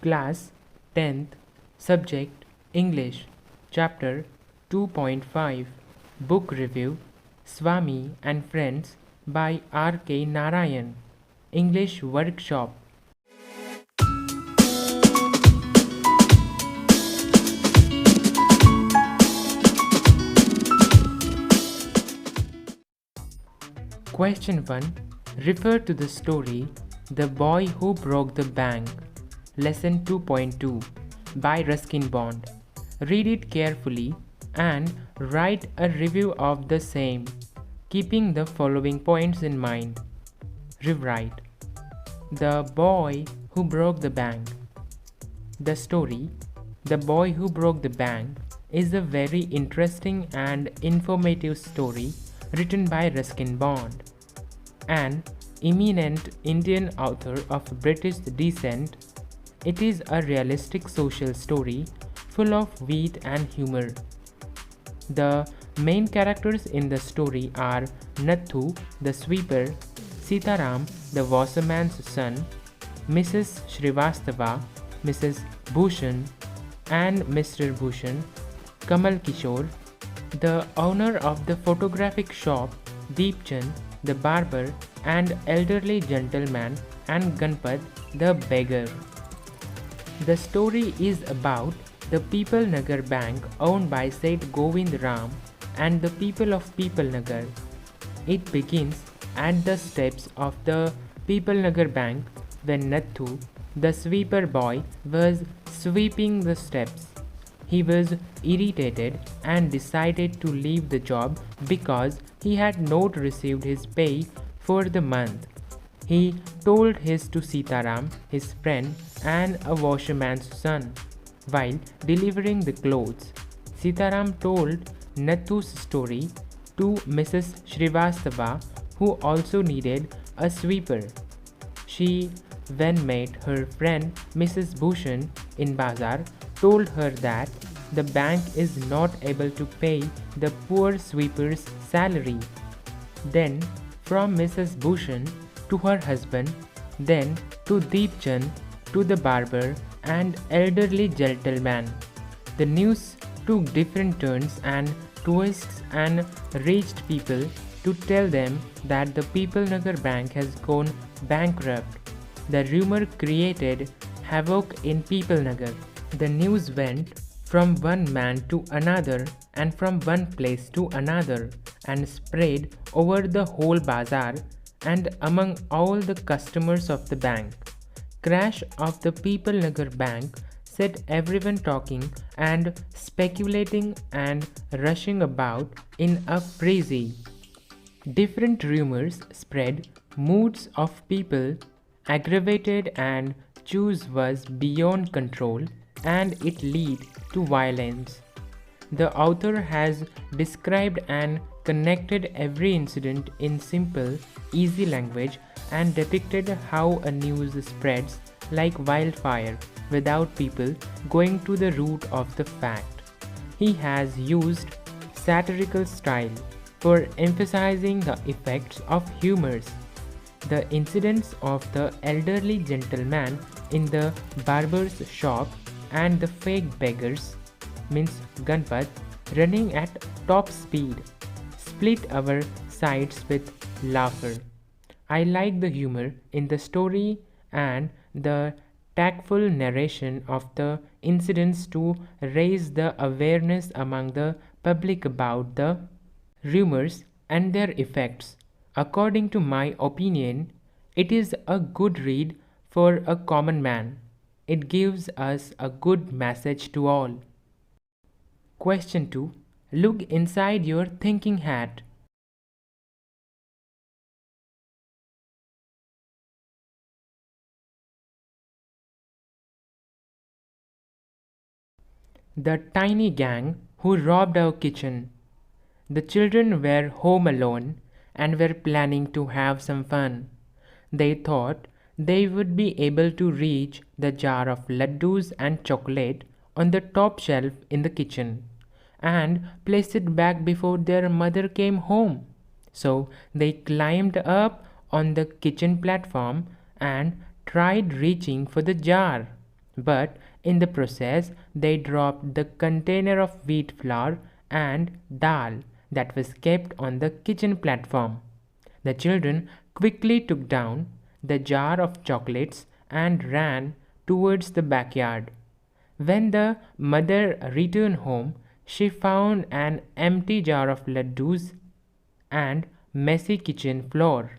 Class 10th. Subject English. Chapter 2.5. Book Review Swami and Friends by R.K. Narayan. English Workshop. Question 1. Refer to the story The Boy Who Broke the Bank. Lesson 2.2 by Ruskin Bond. Read it carefully and write a review of the same, keeping the following points in mind. Rewrite. The Boy Who Broke the Bank. The story, The Boy Who Broke the Bank, is a very interesting and informative story written by Ruskin Bond, an eminent Indian author of British descent. It is a realistic social story full of wit and humor. The main characters in the story are Nathu, the sweeper, Sitaram, the washerman's son, Mrs. Srivastava, Mrs. Bhushan, and Mr. Bhushan, Kamal Kishore, the owner of the photographic shop, Deepchand, the barber and elderly gentleman, and Ganpat, the beggar. The story is about the People Nagar Bank owned by Seth Govind Ram and the people of People Nagar. It begins at the steps of the People Nagar Bank when Nathu, the sweeper boy, was sweeping the steps. He was irritated and decided to leave the job because he had not received his pay for the month. He told his to Sitaram, his friend and a washerman's son, while delivering the clothes. Sitaram told Nathu's story to Mrs. Srivastava, who also needed a sweeper. She then met her friend Mrs. Bhushan in Bazaar, told her that the bank is not able to pay the poor sweeper's salary. Then from Mrs. Bhushan to her husband, then to Deepchand, to the barber and elderly gentleman. The news took different turns and twists and reached people to tell them that the People Nagar Bank has gone bankrupt. The rumor created havoc in People Nagar. The news went from one man to another and from one place to another and spread over the whole bazaar and among all the customers of the bank. Crash of the People Nagar Bank set everyone talking and speculating and rushing about in a frenzy. Different rumors spread, moods of people aggravated and choose was beyond control and it led to violence. The author has described and connected every incident in simple, easy language and depicted how a news spreads like wildfire without people going to the root of the fact. He has used satirical style for emphasizing the effects of humors. The incidents of the elderly gentleman in the barber's shop and the fake beggars, means Ganpat, running at top speed, split our sides with laughter. I like the humor in the story and the tactful narration of the incidents to raise the awareness among the public about the rumors and their effects. According to my opinion, it is a good read for a common man. It gives us a good message to all. Question 2. Look inside your thinking hat. The tiny gang who robbed our kitchen. The children were home alone and were planning to have some fun. They thought they would be able to reach the jar of laddus and chocolate on the top shelf in the kitchen and place it back before their mother came home. So they climbed up on the kitchen platform and tried reaching for the jar. But in the process, they dropped the container of wheat flour and dal that was kept on the kitchen platform. The children quickly took down the jar of chocolates and ran towards the backyard. When the mother returned home, she found an empty jar of laddus and messy kitchen floor.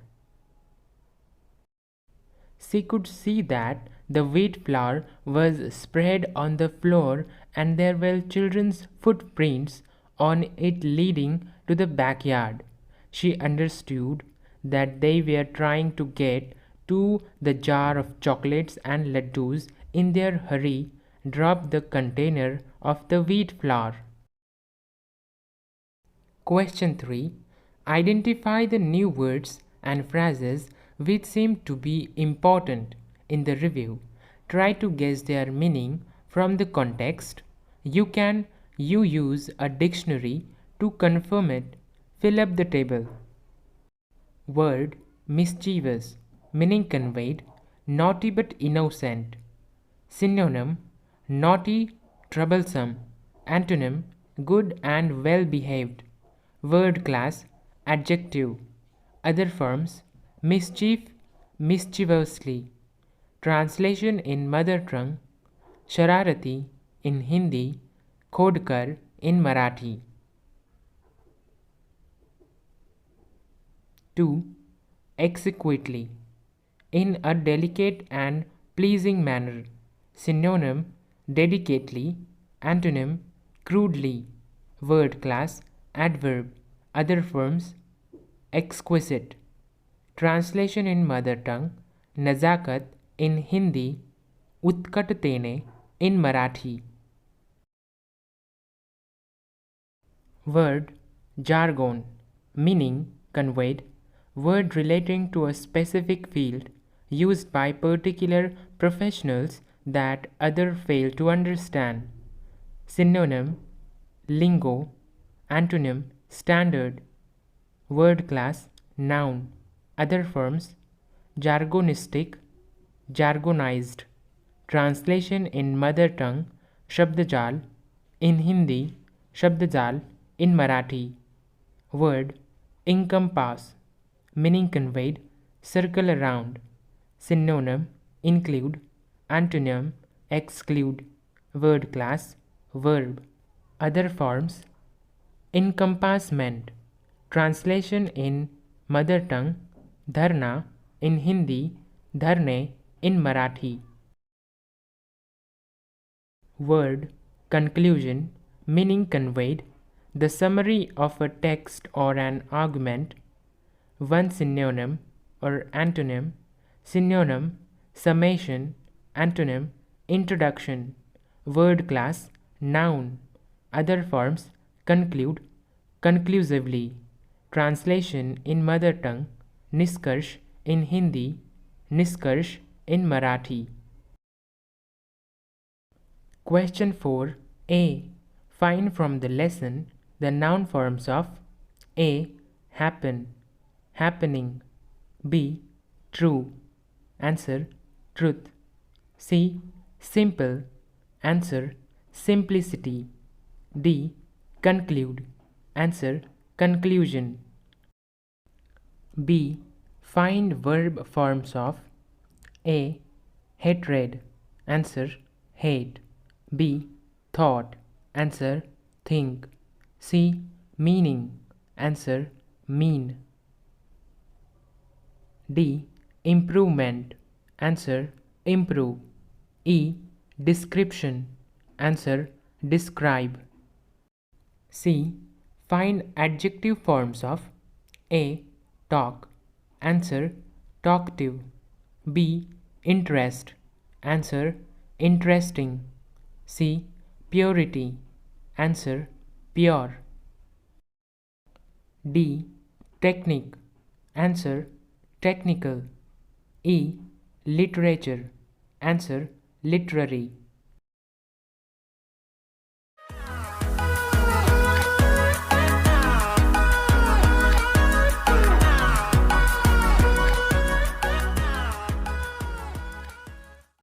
She could see that the wheat flour was spread on the floor and there were children's footprints on it leading to the backyard. She understood that they were trying to get to the jar of chocolates and laddus in their hurry, dropped the container of the wheat flour. Question 3. Identify the new words and phrases which seem to be important in the review. Try to guess their meaning from the context. You use a dictionary to confirm it. Fill up the table. Word mischievous, meaning conveyed naughty but innocent. Synonym naughty, troublesome. Antonym good and well behaved. Word class adjective. Other forms mischief, mischievously. Translation in mother tongue Shararati in Hindi, Khodkar in Marathi. 2. Exquisitely, in a delicate and pleasing manner. Synonym delicately. Antonym crudely. Word class adverb. Other forms exquisite. Translation in mother tongue Nazakat in Hindi, Utkattene in Marathi. Word jargon, meaning conveyed, word relating to a specific field used by particular professionals that others fail to understand. Synonym lingo. Antonym standard. Word class noun. Other forms jargonistic, jargonized. Translation in mother tongue Shabdjal, in Hindi Shabdjal, in Marathi. Word encompass, meaning conveyed circle around. Synonym include. Antonym exclude. Word class verb. Other forms encompassment. Translation in mother tongue dharna, in Hindi dharne, in Marathi. Word conclusion, meaning conveyed the summary of a text or an argument. One synonym or antonym. Synonym summation. Antonym introduction. Word class noun. Other forms conclude, conclusively. Translation in mother tongue Niskarsh, in Hindi Niskarsh, in Marathi. Question 4. A. Find from the lesson the noun forms of A. Happen, happening. B. True. Answer truth. C. Simple. Answer simplicity. D. Conclude. Answer conclusion. B. Find verb forms of A. Hatred. Answer hate. B. Thought. Answer think. C. Meaning. Answer mean. D. Improvement. Answer improve. E. Description. Answer describe. C. Find adjective forms of A. Talk. Answer talkative. B. Interest. Answer interesting. C. Purity. Answer pure. D. Technique. Answer technical. E. Literature. Answer literary.